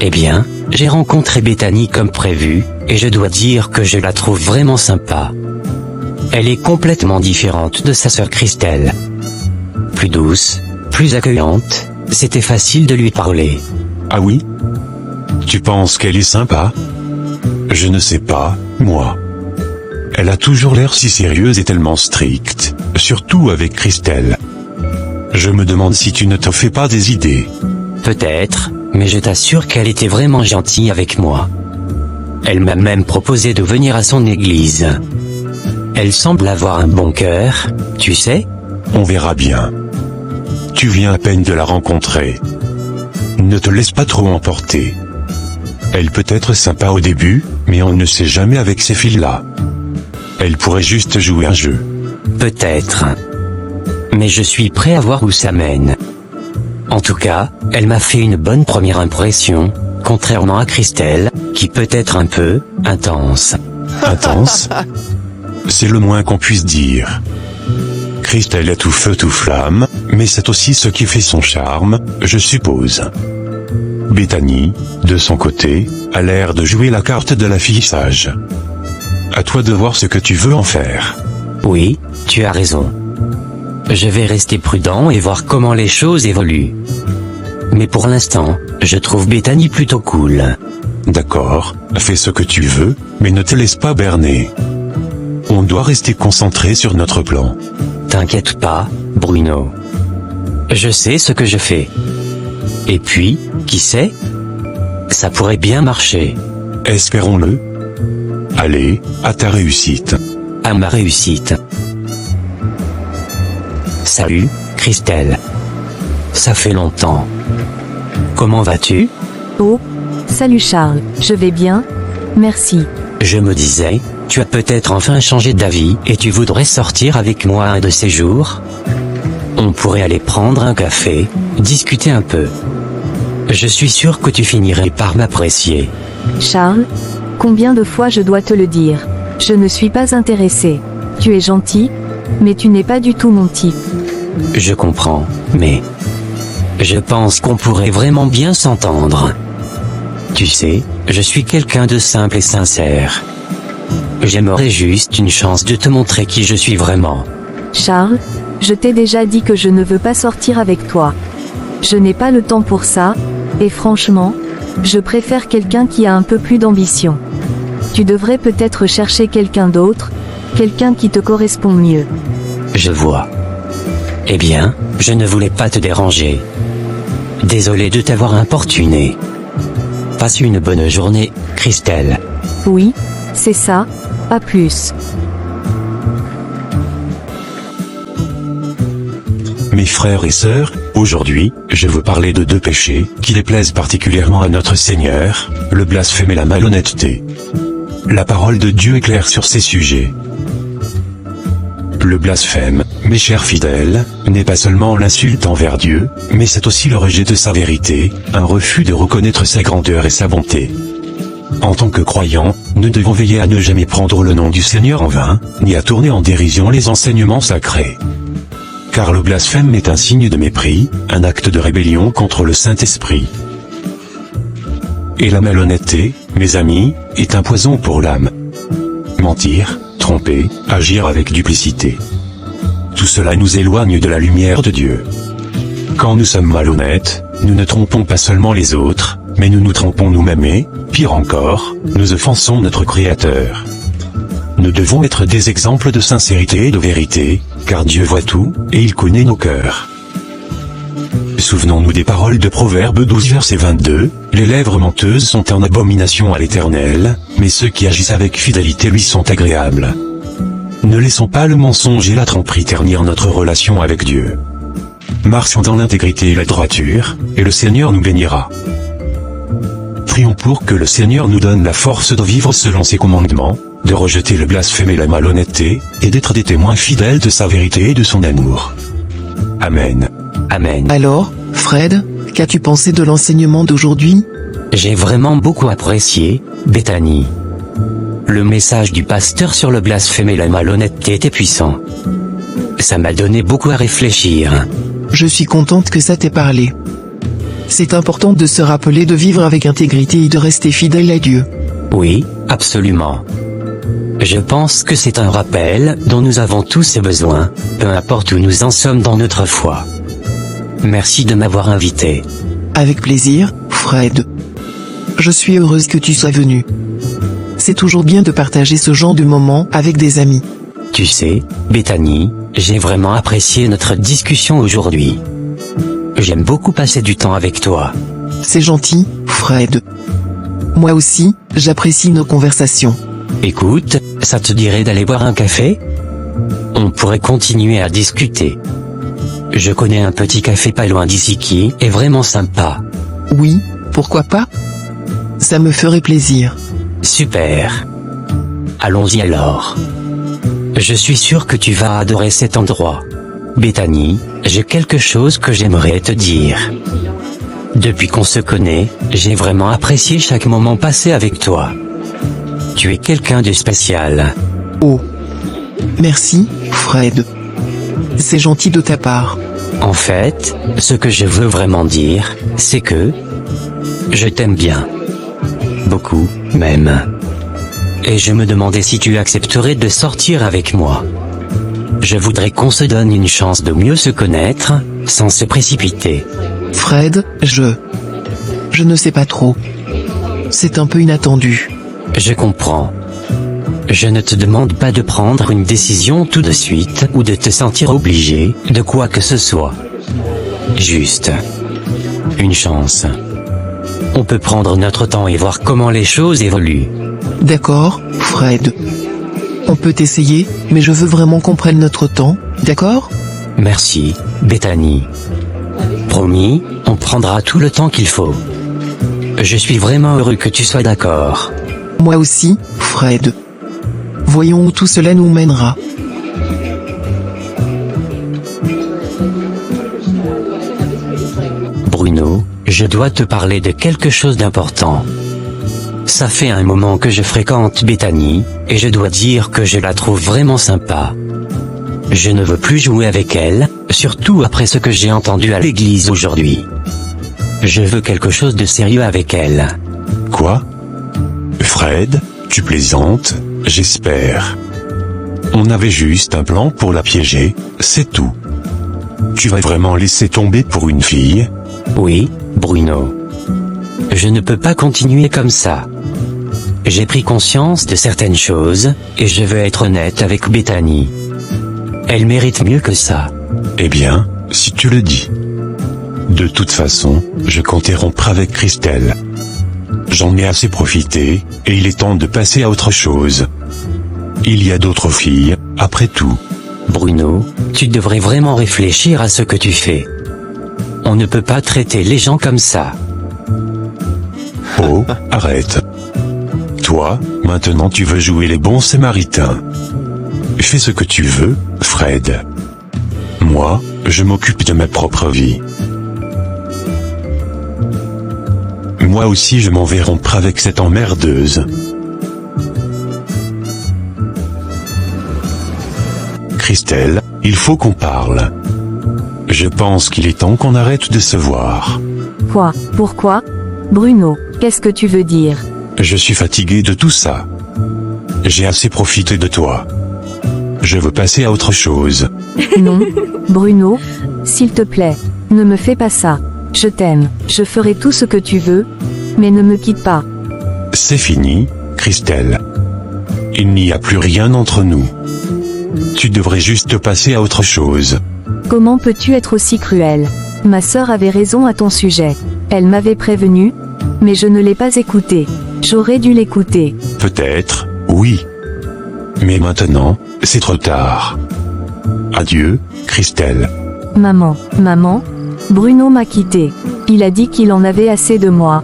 Speaker 6: Eh bien, j'ai rencontré Bethany comme prévu, et je dois dire que je la trouve vraiment sympa. Elle est complètement différente de sa sœur Christelle. Plus douce, plus accueillante, c'était facile de lui parler.
Speaker 3: Ah oui? Tu penses qu'elle est sympa? Je ne sais pas, moi. Elle a toujours l'air si sérieuse et tellement stricte, surtout avec Christelle. Je me demande si tu ne te fais pas des idées.
Speaker 6: Peut-être, mais je t'assure qu'elle était vraiment gentille avec moi. Elle m'a même proposé de venir à son église. Elle semble avoir un bon cœur, tu sais?
Speaker 3: On verra bien. Tu viens à peine de la rencontrer. Ne te laisse pas trop emporter. Elle peut être sympa au début, mais on ne sait jamais avec ces filles-là. Elle pourrait juste jouer un jeu.
Speaker 6: Peut-être. Mais je suis prêt à voir où ça mène. En tout cas, elle m'a fait une bonne première impression, contrairement à Christelle, qui peut être un peu intense.
Speaker 3: Intense? C'est le moins qu'on puisse dire. Christelle est tout feu tout flamme, mais c'est aussi ce qui fait son charme, je suppose. Bethany, de son côté, a l'air de jouer la carte de la fille sage. À toi de voir ce que tu veux en faire.
Speaker 6: Oui, tu as raison. Je vais rester prudent et voir comment les choses évoluent. Mais pour l'instant, je trouve Bethany plutôt cool.
Speaker 3: D'accord, fais ce que tu veux, mais ne te laisse pas berner. On doit rester concentré sur notre plan.
Speaker 6: T'inquiète pas, Bruno. Je sais ce que je fais. Et puis, qui sait? Ça pourrait bien marcher.
Speaker 3: Espérons-le. Allez, à ta réussite.
Speaker 6: À ma réussite. Salut, Christelle. Ça fait longtemps. Comment vas-tu?
Speaker 2: Oh, salut Charles, je vais bien, merci.
Speaker 6: Je me disais, tu as peut-être enfin changé d'avis et tu voudrais sortir avec moi un de ces jours? On pourrait aller prendre un café, discuter un peu. Je suis sûr que tu finirais par m'apprécier.
Speaker 2: Charles, combien de fois je dois te le dire? Je ne suis pas intéressée. Tu es gentil, mais tu n'es pas du tout mon type.
Speaker 6: Je comprends, mais... je pense qu'on pourrait vraiment bien s'entendre. Tu sais, je suis quelqu'un de simple et sincère. J'aimerais juste une chance de te montrer qui je suis vraiment.
Speaker 2: Charles, je t'ai déjà dit que je ne veux pas sortir avec toi. Je n'ai pas le temps pour ça, et franchement, je préfère quelqu'un qui a un peu plus d'ambition. Tu devrais peut-être chercher quelqu'un d'autre, quelqu'un qui te correspond mieux.
Speaker 6: Je vois. Eh bien, je ne voulais pas te déranger. Désolé de t'avoir importuné. Passe une bonne journée, Christelle.
Speaker 2: Oui, c'est ça, à plus.
Speaker 3: Mes frères et sœurs, aujourd'hui, je veux parler de deux péchés qui déplaisent particulièrement à notre Seigneur, le blasphème et la malhonnêteté. La parole de Dieu est claire sur ces sujets. Le blasphème, mes chers fidèles, n'est pas seulement l'insulte envers Dieu, mais c'est aussi le rejet de sa vérité, un refus de reconnaître sa grandeur et sa bonté. En tant que croyants, nous devons veiller à ne jamais prendre le nom du Seigneur en vain, ni à tourner en dérision les enseignements sacrés. Car le blasphème est un signe de mépris, un acte de rébellion contre le Saint-Esprit. Et la malhonnêteté, mes amis, est un poison pour l'âme. Mentir, tromper, agir avec duplicité. Tout cela nous éloigne de la lumière de Dieu. Quand nous sommes malhonnêtes, nous ne trompons pas seulement les autres, mais nous nous trompons nous-mêmes et, pire encore, nous offensons notre Créateur. Nous devons être des exemples de sincérité et de vérité, car Dieu voit tout, et il connaît nos cœurs. Souvenons-nous des paroles de Proverbe 12 verset 22, les lèvres menteuses sont en abomination à l'Éternel, mais ceux qui agissent avec fidélité lui sont agréables. Ne laissons pas le mensonge et la tromperie ternir notre relation avec Dieu. Marchons dans l'intégrité et la droiture, et le Seigneur nous bénira. Prions pour que le Seigneur nous donne la force de vivre selon ses commandements, de rejeter le blasphème et la malhonnêteté, et d'être des témoins fidèles de sa vérité et de son amour. Amen.
Speaker 6: Amen.
Speaker 5: Alors, Fred, qu'as-tu pensé de l'enseignement d'aujourd'hui?
Speaker 6: J'ai vraiment beaucoup apprécié, Bethany. Le message du pasteur sur le blasphème et la malhonnêteté était puissant. Ça m'a donné beaucoup à réfléchir.
Speaker 5: Je suis contente que ça t'ait parlé. C'est important de se rappeler de vivre avec intégrité et de rester fidèle à Dieu.
Speaker 6: Oui, absolument. Je pense que c'est un rappel dont nous avons tous besoin, peu importe où nous en sommes dans notre foi. Merci de m'avoir invité.
Speaker 5: Avec plaisir, Fred. Je suis heureuse que tu sois venu. C'est toujours bien de partager ce genre de moments avec des amis.
Speaker 6: Tu sais, Bethany, j'ai vraiment apprécié notre discussion aujourd'hui. J'aime beaucoup passer du temps avec toi.
Speaker 5: C'est gentil, Fred. Moi aussi, j'apprécie nos conversations.
Speaker 6: Écoute, ça te dirait d'aller boire un café? On pourrait continuer à discuter. Je connais un petit café pas loin d'ici qui est vraiment sympa.
Speaker 5: Oui, pourquoi pas? Ça me ferait plaisir.
Speaker 6: Super. Allons-y alors. Je suis sûr que tu vas adorer cet endroit. Bethany, j'ai quelque chose que j'aimerais te dire. Depuis qu'on se connaît, j'ai vraiment apprécié chaque moment passé avec toi. Tu es quelqu'un de spécial.
Speaker 5: Oh. Merci, Fred. C'est gentil de ta part.
Speaker 6: En fait, ce que je veux vraiment dire, c'est que je t'aime bien. Beaucoup, même. Et je me demandais si tu accepterais de sortir avec moi. Je voudrais qu'on se donne une chance de mieux se connaître, sans se précipiter.
Speaker 5: Fred, je ne sais pas trop. C'est un peu inattendu.
Speaker 6: Je comprends. Je ne te demande pas de prendre une décision tout de suite ou de te sentir obligé de quoi que ce soit. Juste une chance. On peut prendre notre temps et voir comment les choses évoluent.
Speaker 5: D'accord, Fred. On peut essayer, mais je veux vraiment qu'on prenne notre temps, d'accord?
Speaker 6: Merci, Bethany. Promis, on prendra tout le temps qu'il faut. Je suis vraiment heureux que tu sois d'accord.
Speaker 5: Moi aussi, Fred. Voyons où tout cela nous mènera.
Speaker 6: Bruno, je dois te parler de quelque chose d'important. Ça fait un moment que je fréquente Bethany, et je dois dire que je la trouve vraiment sympa. Je ne veux plus jouer avec elle, surtout après ce que j'ai entendu à l'église aujourd'hui. Je veux quelque chose de sérieux avec elle.
Speaker 3: Quoi? Fred, tu plaisantes, j'espère. On avait juste un plan pour la piéger, c'est tout. Tu vas vraiment laisser tomber pour une fille?
Speaker 6: Oui, Bruno. Je ne peux pas continuer comme ça. J'ai pris conscience de certaines choses, et je veux être honnête avec Bethany. Elle mérite mieux que ça.
Speaker 3: Eh bien, si tu le dis. De toute façon, je comptais rompre avec Christelle. J'en ai assez profité, et il est temps de passer à autre chose. Il y a d'autres filles, après tout.
Speaker 6: Bruno, tu devrais vraiment réfléchir à ce que tu fais. On ne peut pas traiter les gens comme ça.
Speaker 3: Oh, arrête. Toi, maintenant tu veux jouer les bons samaritains. Fais ce que tu veux, Fred. Moi, je m'occupe de ma propre vie. Moi aussi je m'en vais rompre avec cette emmerdeuse. Christelle, il faut qu'on parle. Je pense qu'il est temps qu'on arrête de se voir.
Speaker 2: Quoi? Pourquoi? Bruno, qu'est-ce que tu veux dire?
Speaker 3: Je suis fatigué de tout ça. J'ai assez profité de toi. Je veux passer à autre chose.
Speaker 2: Non, Bruno, s'il te plaît, ne me fais pas ça. Je t'aime, je ferai tout ce que tu veux, mais ne me quitte pas.
Speaker 3: C'est fini, Christelle. Il n'y a plus rien entre nous. Tu devrais juste passer à autre chose.
Speaker 2: Comment peux-tu être aussi cruel? Ma sœur avait raison à ton sujet. Elle m'avait prévenu, mais je ne l'ai pas écouté. J'aurais dû l'écouter.
Speaker 3: Peut-être, oui. Mais maintenant, c'est trop tard. Adieu, Christelle.
Speaker 2: Maman, Bruno m'a quitté. Il a dit qu'il en avait assez de moi.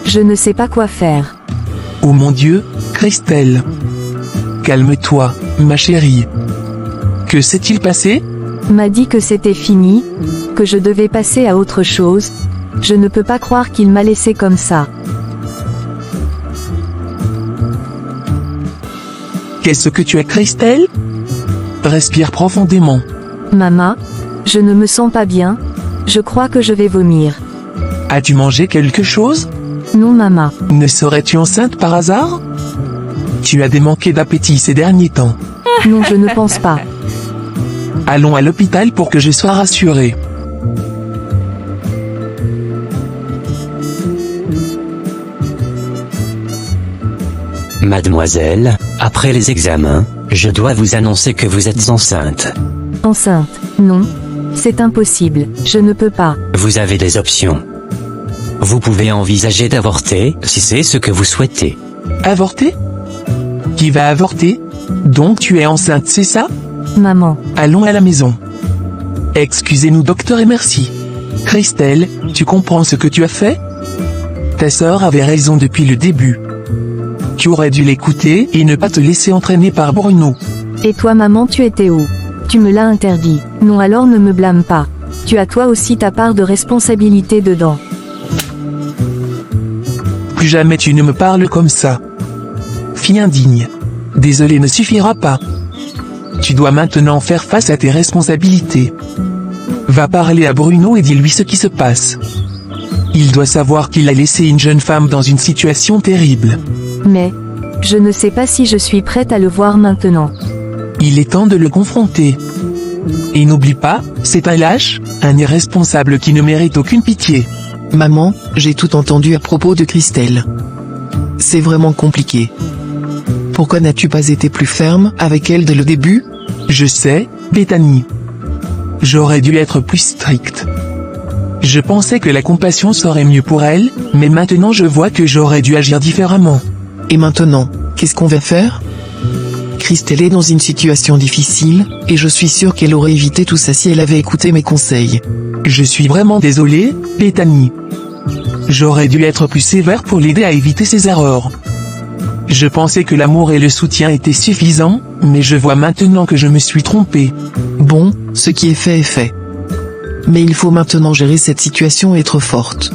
Speaker 2: Je ne sais pas quoi faire.
Speaker 4: Oh mon Dieu, Christelle. Calme-toi, ma chérie. Que s'est-il passé?
Speaker 2: M'a dit que c'était fini, que je devais passer à autre chose. Je ne peux pas croire qu'il m'a laissé comme ça.
Speaker 4: Qu'est-ce que tu as, Christelle? Respire profondément.
Speaker 2: Maman, je ne me sens pas bien. Je crois que je vais vomir.
Speaker 4: As-tu mangé quelque chose?
Speaker 2: Non, maman.
Speaker 4: Ne serais-tu enceinte par hasard? Tu as des manqués d'appétit ces derniers temps.
Speaker 2: Non, je ne pense pas.
Speaker 4: Allons à l'hôpital pour que je sois rassurée.
Speaker 6: Mademoiselle, après les examens, je dois vous annoncer que vous êtes enceinte.
Speaker 2: Enceinte? Non. C'est impossible. Je ne peux pas.
Speaker 6: Vous avez des options. Vous pouvez envisager d'avorter, si c'est ce que vous souhaitez.
Speaker 4: Avorter? Qui va avorter? Donc tu es enceinte, c'est ça?
Speaker 2: Maman.
Speaker 4: Allons à la maison. Excusez-nous, docteur, et merci. Christelle, tu comprends ce que tu as fait? Ta sœur avait raison depuis le début. Tu aurais dû l'écouter et ne pas te laisser entraîner par Bruno.
Speaker 2: Et toi, maman, tu étais où? Tu me l'as interdit. Non, alors ne me blâme pas. Tu as toi aussi ta part de responsabilité dedans.
Speaker 4: Plus jamais tu ne me parles comme ça. Fille indigne. Désolé ne suffira pas. Tu dois maintenant faire face à tes responsabilités. Va parler à Bruno et dis-lui ce qui se passe. Il doit savoir qu'il a laissé une jeune femme dans une situation terrible.
Speaker 2: Mais, je ne sais pas si je suis prête à le voir maintenant.
Speaker 4: Il est temps de le confronter. Et n'oublie pas, c'est un lâche, un irresponsable qui ne mérite aucune pitié.
Speaker 5: Maman, j'ai tout entendu à propos de Christelle. C'est vraiment compliqué. Pourquoi n'as-tu pas été plus ferme avec elle dès le début?
Speaker 4: Je sais, Bethany. J'aurais dû être plus strict. Je pensais que la compassion serait mieux pour elle, mais maintenant je vois que j'aurais dû agir différemment.
Speaker 5: Et maintenant, qu'est-ce qu'on va faire? Christelle est dans une situation difficile, et je suis sûr qu'elle aurait évité tout ça si elle avait écouté mes conseils.
Speaker 4: Je suis vraiment désolé, Bethany. J'aurais dû être plus sévère pour l'aider à éviter ses erreurs. Je pensais que l'amour et le soutien étaient suffisants, mais je vois maintenant que je me suis trompé.
Speaker 5: Bon, ce qui est fait est fait. Mais il faut maintenant gérer cette situation et être forte.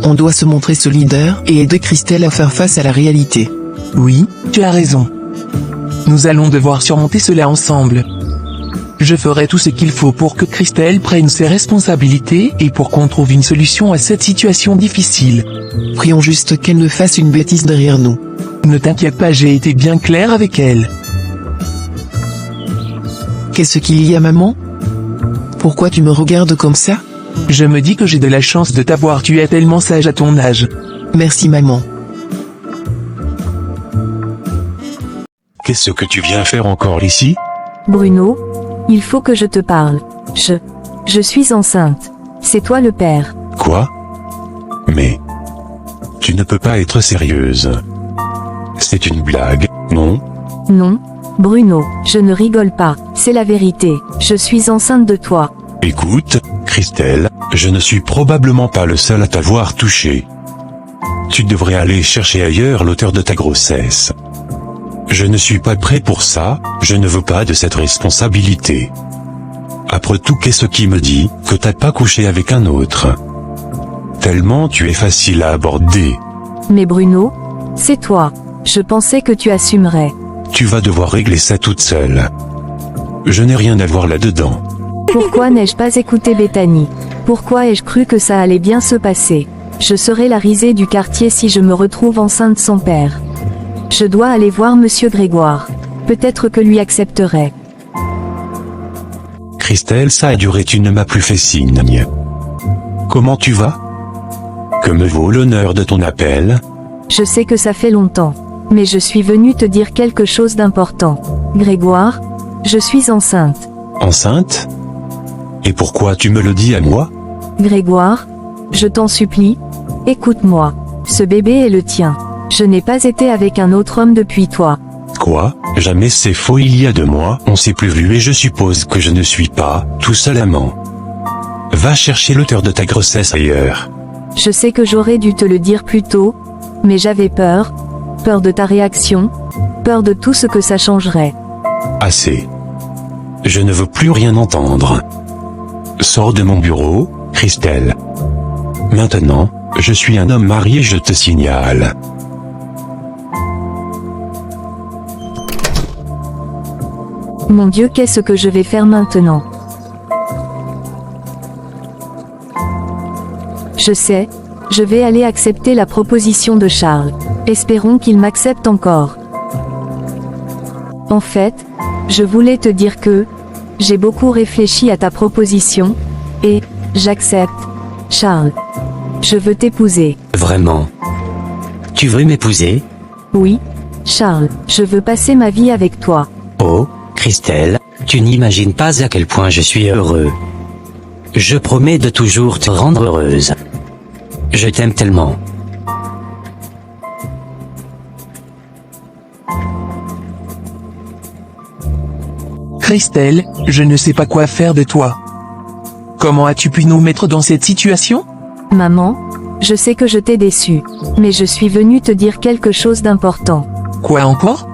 Speaker 5: On doit se montrer solidaire et aider Christelle à faire face à la réalité.
Speaker 4: Oui, tu as raison. Nous allons devoir surmonter cela ensemble. Je ferai tout ce qu'il faut pour que Christelle prenne ses responsabilités et pour qu'on trouve une solution à cette situation difficile.
Speaker 5: Prions juste qu'elle ne fasse une bêtise derrière nous.
Speaker 4: Ne t'inquiète pas, j'ai été bien clair avec elle.
Speaker 5: Qu'est-ce qu'il y a, maman? Pourquoi tu me regardes comme ça?
Speaker 4: Je me dis que j'ai de la chance de t'avoir, tu es tellement sage à ton âge.
Speaker 5: Merci, maman.
Speaker 3: Qu'est-ce que tu viens faire encore ici?
Speaker 2: Bruno, il faut que je te parle. Je suis enceinte. C'est toi le père.
Speaker 3: Quoi? Mais... tu ne peux pas être sérieuse. C'est une blague, non?
Speaker 2: Non, Bruno, je ne rigole pas, c'est la vérité. Je suis enceinte de toi.
Speaker 3: Écoute, Christelle, je ne suis probablement pas le seul à t'avoir touché. Tu devrais aller chercher ailleurs l'auteur de ta grossesse. Je ne suis pas prêt pour ça, je ne veux pas de cette responsabilité. Après tout, qu'est-ce qui me dit que t'as pas couché avec un autre? Tellement tu es facile à aborder.
Speaker 2: Mais Bruno, c'est toi. Je pensais que tu assumerais.
Speaker 3: Tu vas devoir régler ça toute seule. Je n'ai rien à voir là-dedans.
Speaker 2: Pourquoi n'ai-je pas écouté Bethany? Pourquoi ai-je cru que ça allait bien se passer? Je serai la risée du quartier si je me retrouve enceinte sans père. Je dois aller voir Monsieur Grégoire. Peut-être que lui accepterait.
Speaker 3: Christelle, ça a duré, tu ne m'as plus fait signe. Comment tu vas? Que me vaut l'honneur de ton appel?
Speaker 2: Je sais que ça fait longtemps. Mais je suis venue te dire quelque chose d'important. Grégoire, je suis enceinte.
Speaker 3: Enceinte? Et pourquoi tu me le dis à moi?
Speaker 2: Grégoire, je t'en supplie, écoute-moi. Ce bébé est le tien. Je n'ai pas été avec un autre homme depuis toi.
Speaker 3: Quoi? Jamais, c'est faux. Il y a 2 mois, on s'est plus vu et je suppose que je ne suis pas tout seul amant. Va chercher l'auteur de ta grossesse ailleurs.
Speaker 2: Je sais que j'aurais dû te le dire plus tôt, mais j'avais peur. Peur de ta réaction, peur de tout ce que ça changerait.
Speaker 3: Assez. Je ne veux plus rien entendre. Sors de mon bureau, Christelle. Maintenant, je suis un homme marié, je te signale.
Speaker 2: Mon Dieu, qu'est-ce que je vais faire maintenant? Je sais, je vais aller accepter la proposition de Charles. Espérons qu'il m'accepte encore. En fait, je voulais te dire que j'ai beaucoup réfléchi à ta proposition, et j'accepte. Charles, je veux t'épouser.
Speaker 6: Vraiment? Tu veux m'épouser?
Speaker 2: Oui, Charles, je veux passer ma vie avec toi.
Speaker 6: Oh, Christelle, tu n'imagines pas à quel point je suis heureux. Je promets de toujours te rendre heureuse. Je t'aime tellement.
Speaker 4: Christelle, je ne sais pas quoi faire de toi. Comment as-tu pu nous mettre dans cette situation?
Speaker 2: Maman, je sais que je t'ai déçue, mais je suis venue te dire quelque chose d'important.
Speaker 4: Quoi encore?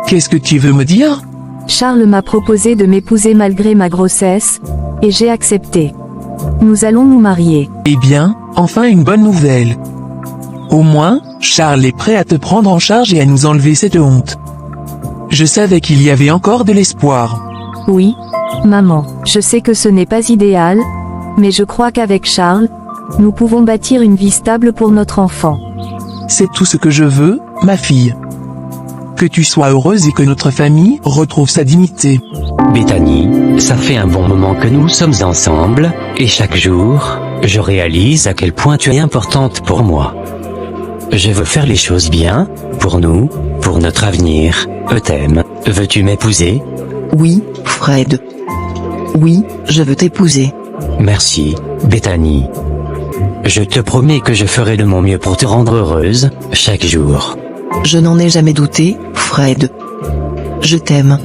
Speaker 4: Qu'est-ce que tu veux me dire?
Speaker 2: Charles m'a proposé de m'épouser malgré ma grossesse, et j'ai accepté. Nous allons nous marier.
Speaker 4: Eh bien, enfin une bonne nouvelle. Au moins, Charles est prêt à te prendre en charge et à nous enlever cette honte. Je savais qu'il y avait encore de l'espoir.
Speaker 2: Oui, maman, je sais que ce n'est pas idéal, mais je crois qu'avec Charles, nous pouvons bâtir une vie stable pour notre enfant.
Speaker 4: C'est tout ce que je veux, ma fille. Que tu sois heureuse et que notre famille retrouve sa dignité.
Speaker 6: Bethany, ça fait un bon moment que nous sommes ensemble, et chaque jour, je réalise à quel point tu es importante pour moi. Je veux faire les choses bien, pour nous, pour notre avenir. Je t'aime. Veux-tu m'épouser?
Speaker 1: Oui, Fred. Oui, je veux t'épouser.
Speaker 6: Merci, Bethany. Je te promets que je ferai de mon mieux pour te rendre heureuse, chaque jour.
Speaker 1: Je n'en ai jamais douté, Fred. Je t'aime.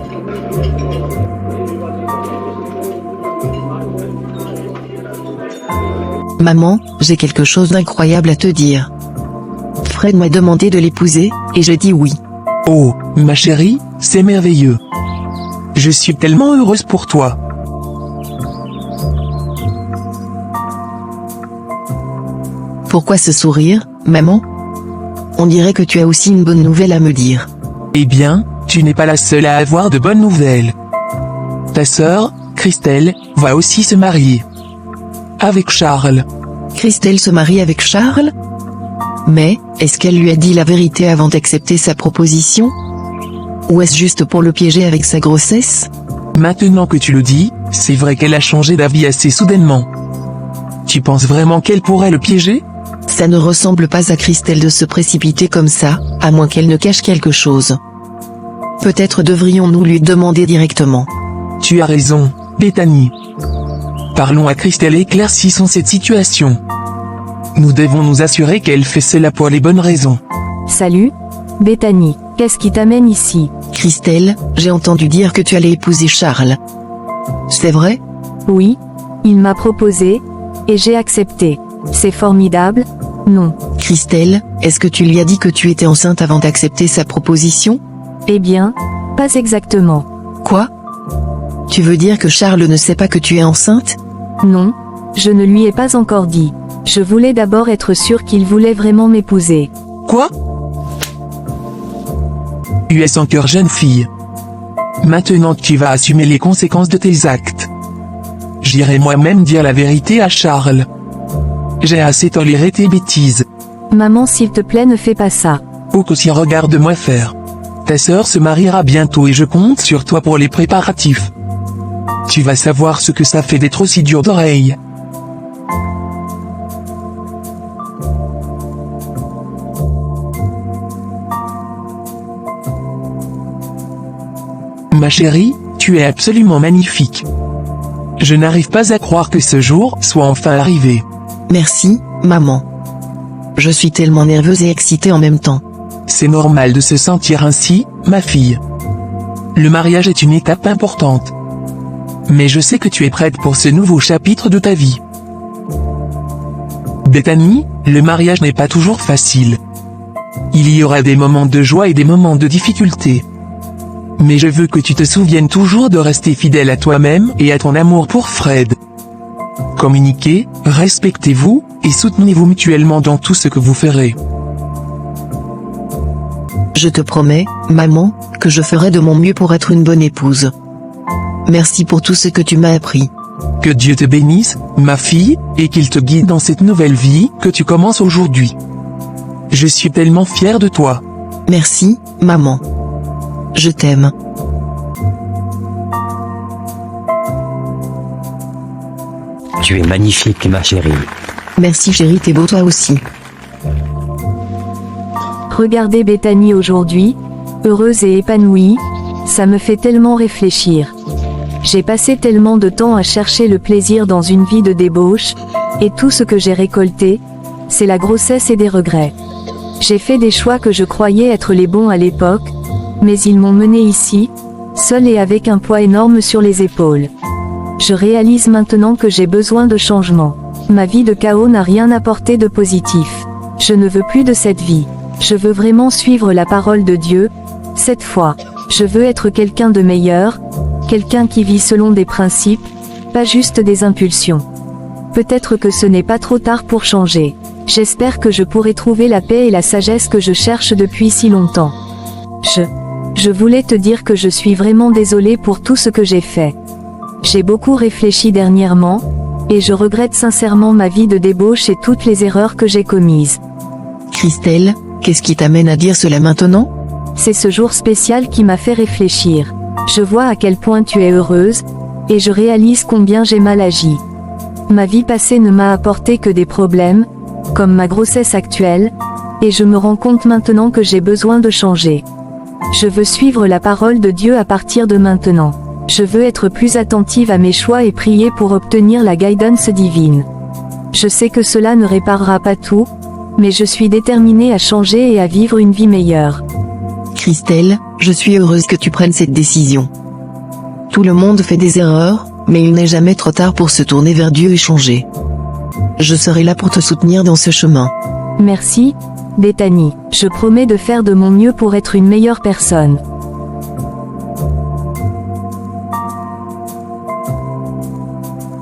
Speaker 1: Maman, j'ai quelque chose d'incroyable à te dire. Fred m'a demandé de l'épouser, et je dis oui.
Speaker 4: Oh, ma chérie, c'est merveilleux. Je suis tellement heureuse pour toi.
Speaker 1: Pourquoi ce sourire, maman? On dirait que tu as aussi une bonne nouvelle à me dire.
Speaker 4: Eh bien, tu n'es pas la seule à avoir de bonnes nouvelles. Ta sœur, Christelle, va aussi se marier. Avec Charles.
Speaker 1: Christelle se marie avec Charles? Mais, est-ce qu'elle lui a dit la vérité avant d'accepter sa proposition? Ou est-ce juste pour le piéger avec sa grossesse?
Speaker 4: Maintenant que tu le dis, c'est vrai qu'elle a changé d'avis assez soudainement. Tu penses vraiment qu'elle pourrait le piéger?
Speaker 1: Ça ne ressemble pas à Christelle de se précipiter comme ça, à moins qu'elle ne cache quelque chose. Peut-être devrions-nous lui demander directement.
Speaker 4: Tu as raison, Bethany. Parlons à Christelle et éclaircissons cette situation. Nous devons nous assurer qu'elle fait cela pour les bonnes raisons.
Speaker 2: Salut, Bethany, qu'est-ce qui t'amène ici?
Speaker 1: Christelle, j'ai entendu dire que tu allais épouser Charles. C'est vrai?
Speaker 2: Oui, il m'a proposé, et j'ai accepté. C'est formidable, non?
Speaker 1: Christelle, est-ce que tu lui as dit que tu étais enceinte avant d'accepter sa proposition?
Speaker 2: Eh bien, pas exactement.
Speaker 1: Quoi? Tu veux dire que Charles ne sait pas que tu es enceinte?
Speaker 2: Non, je ne lui ai pas encore dit. Je voulais d'abord être sûre qu'il voulait vraiment m'épouser.
Speaker 4: Quoi? Tu es sans cœur, jeune fille. Maintenant tu vas assumer les conséquences de tes actes. J'irai moi-même dire la vérité à Charles. J'ai assez toléré tes bêtises.
Speaker 2: Maman, s'il te plaît, ne fais pas ça.
Speaker 4: Ou qu'aussi regarde-moi faire. Ta sœur se mariera bientôt et je compte sur toi pour les préparatifs. Tu vas savoir ce que ça fait d'être aussi dur d'oreille. Ma chérie, tu es absolument magnifique. Je n'arrive pas à croire que ce jour soit enfin arrivé.
Speaker 1: Merci, maman. Je suis tellement nerveuse et excitée en même temps.
Speaker 4: C'est normal de se sentir ainsi, ma fille. Le mariage est une étape importante. Mais je sais que tu es prête pour ce nouveau chapitre de ta vie. Bethany, le mariage n'est pas toujours facile. Il y aura des moments de joie et des moments de difficulté. Mais je veux que tu te souviennes toujours de rester fidèle à toi-même et à ton amour pour Fred. Communiquez, respectez-vous, et soutenez-vous mutuellement dans tout ce que vous ferez.
Speaker 1: Je te promets, maman, que je ferai de mon mieux pour être une bonne épouse. Merci pour tout ce que tu m'as appris.
Speaker 4: Que Dieu te bénisse, ma fille, et qu'il te guide dans cette nouvelle vie que tu commences aujourd'hui. Je suis tellement fier de toi.
Speaker 1: Merci, maman. Je t'aime.
Speaker 6: Tu es magnifique, ma chérie.
Speaker 1: Merci chérie, t'es beau toi aussi.
Speaker 2: Regardez Bethany aujourd'hui, heureuse et épanouie, ça me fait tellement réfléchir. J'ai passé tellement de temps à chercher le plaisir dans une vie de débauche, et tout ce que j'ai récolté, c'est la grossesse et des regrets. J'ai fait des choix que je croyais être les bons à l'époque, mais ils m'ont mené ici, seule et avec un poids énorme sur les épaules. Je réalise maintenant que j'ai besoin de changement. Ma vie de chaos n'a rien apporté de positif. Je ne veux plus de cette vie. Je veux vraiment suivre la parole de Dieu. Cette fois, je veux être quelqu'un de meilleur, quelqu'un qui vit selon des principes, pas juste des impulsions. Peut-être que ce n'est pas trop tard pour changer. J'espère que je pourrai trouver la paix et la sagesse que je cherche depuis si longtemps. Je voulais te dire que je suis vraiment désolée pour tout ce que j'ai fait. J'ai beaucoup réfléchi dernièrement, et je regrette sincèrement ma vie de débauche et toutes les erreurs que j'ai commises.
Speaker 1: Christelle, qu'est-ce qui t'amène à dire cela maintenant?
Speaker 2: C'est ce jour spécial qui m'a fait réfléchir. Je vois à quel point tu es heureuse, et je réalise combien j'ai mal agi. Ma vie passée ne m'a apporté que des problèmes, comme ma grossesse actuelle, et je me rends compte maintenant que j'ai besoin de changer. Je veux suivre la parole de Dieu à partir de maintenant. Je veux être plus attentive à mes choix et prier pour obtenir la guidance divine. Je sais que cela ne réparera pas tout, mais je suis déterminée à changer et à vivre une vie meilleure.
Speaker 1: Christelle, je suis heureuse que tu prennes cette décision. Tout le monde fait des erreurs, mais il n'est jamais trop tard pour se tourner vers Dieu et changer. Je serai là pour te soutenir dans ce chemin.
Speaker 2: Merci, Bethany. Je promets de faire de mon mieux pour être une meilleure personne.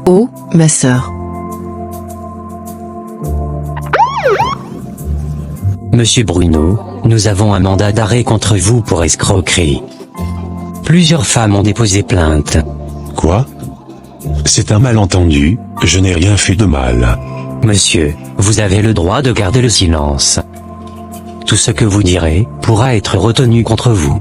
Speaker 1: Oh, ma sœur.
Speaker 6: Monsieur Bruno, nous avons un mandat d'arrêt contre vous pour escroquerie. Plusieurs femmes ont déposé plainte.
Speaker 3: Quoi? C'est un malentendu, je n'ai rien fait de mal.
Speaker 6: Monsieur, vous avez le droit de garder le silence. Tout ce que vous direz pourra être retenu contre vous.